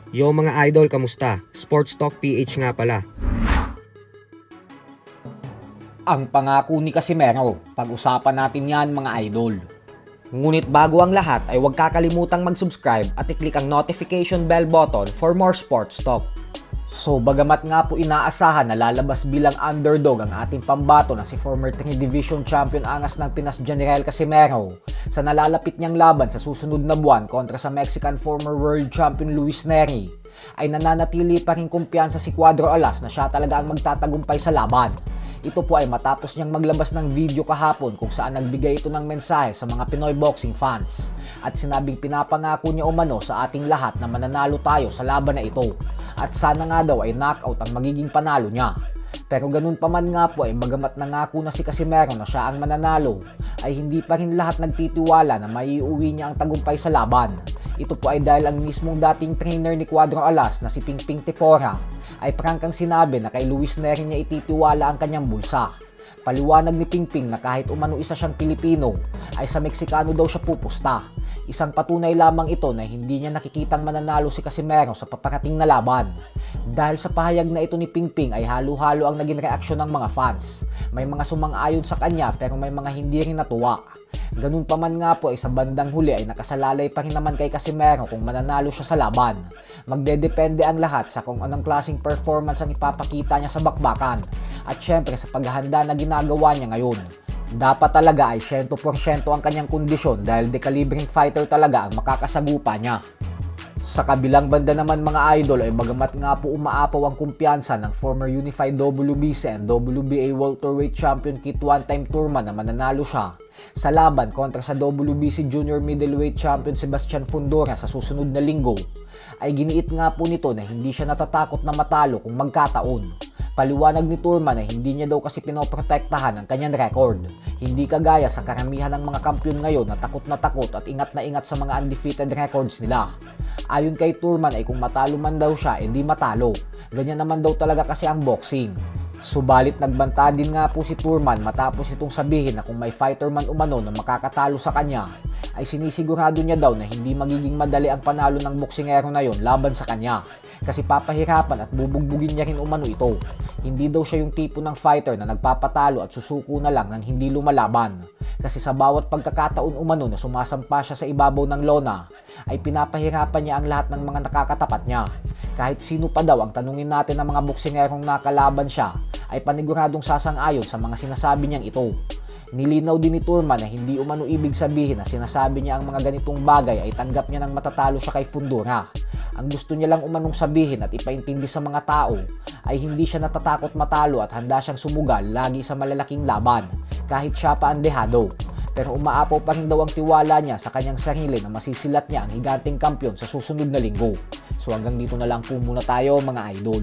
Yo mga idol, kamusta? Sports Talk PH nga pala. Ang pangako ni Casimero, pag-usapan natin yan mga idol. Ngunit bago ang lahat ay huwag kakalimutang mag-subscribe at i-click ang notification bell button for more sports talk. So bagamat nga po inaasahan na lalabas bilang underdog ang ating pambato na si former 3 Division Champion angas ng Pinas General Casimero sa nalalapit niyang laban sa susunod na buwan kontra sa Mexican former World Champion Luis Nery, ay nananatili pa rin kumpiyansa si Cuadro Alas na siya talaga ang magtatagumpay sa laban. Ito po ay matapos niyang maglabas ng video kahapon kung saan nagbigay ito ng mensahe sa mga Pinoy boxing fans at sinabing pinapangako niya umano sa ating lahat na mananalo tayo sa laban na ito at sana nga daw ay knockout ang magiging panalo niya. Pero ganun pa man nga po ay bagamat nangako na si Casimero na siya ang mananalo ay hindi pa rin lahat nagtitiwala na maiuwi niya ang tagumpay sa laban. Ito po ay dahil ang mismong dating trainer ni Cuadro Alas na si Pingping Tipora ay prangkang sinabi na kay Luis Nery niya ititiwala ang kanyang bulsa. Paliwanag ni Pingping na kahit umano isa siyang Pilipino ay sa Meksikano daw siya pupusta. Isang patunay lamang ito na hindi niya nakikitang mananalo si Casimero sa paparating na laban. Dahil sa pahayag na ito ni Pingping ay halo-halo ang naging reaksyon ng mga fans. May mga sumang-ayon sa kanya pero may mga hindi rin natuwa. Ganun pa man nga po ay sa bandang huli ay nakasalalay pa rin naman kay Casimero kung mananalo siya sa laban. Magdedepende ang lahat sa kung anong klaseng performance ang ipapakita niya sa bakbakan at syempre sa paghahanda na ginagawa niya ngayon. Dapat talaga ay 100% ang kanyang kondisyon dahil dekalibring fighter talaga ang makakasagupa niya. Sa kabilang banda naman mga idol ay bagamat nga po umaapaw ang kumpiyansa ng former Unified WBC and WBA Welterweight Champion Kit One-Time Turman na mananalo siya sa laban kontra sa WBC Junior Middleweight Champion Sebastian Fundora sa susunod na linggo, ay giniit nga po nito na hindi siya natatakot na matalo kung magkataon. Paliwanag ni Turman na hindi niya daw kasi pinoprotektahan ang kanyang record. Hindi kagaya sa karamihan ng mga kampiyon ngayon na takot at ingat na ingat sa mga undefeated records nila. Ayon kay Turman ay kung matalo man daw siya, hindi matalo. Ganyan naman daw talaga kasi ang boxing. Subalit nagbanta din nga po si Turman matapos itong sabihin na kung may fighter man umano na makakatalo sa kanya, ay sinisigurado niya daw na hindi magiging madali ang panalo ng boksingero na yon laban sa kanya. Kasi papahirapan at bubugbugin niya rin umano ito. Hindi daw siya yung tipo ng fighter na nagpapatalo at susuko na lang nang hindi lumalaban. Kasi sa bawat pagkakataon umano na sumasampa siya sa ibabaw ng lona, ay pinapahirapan niya ang lahat ng mga nakakatapat niya. Kahit sino pa daw ang tanungin natin ng mga boksingerong nakalaban siya, ay paniguradong sasang-ayon sa mga sinasabi niyang ito. Nilinaw din ni Turman na hindi umano ibig sabihin na sinasabi niya ang mga ganitong bagay ay tanggap niya ng matatalo siya kay Fundora. Ang gusto niya lang umanong sabihin at ipaintindi sa mga tao ay hindi siya natatakot matalo at handa siyang sumugal lagi sa malalaking laban kahit siya pa ang dehado. Pero umaapaw pa rin daw ang tiwala niya sa kanyang sarili na masisilat niya ang higanting kampiyon sa susunod na linggo. So hanggang dito na lang po muna tayo mga idol.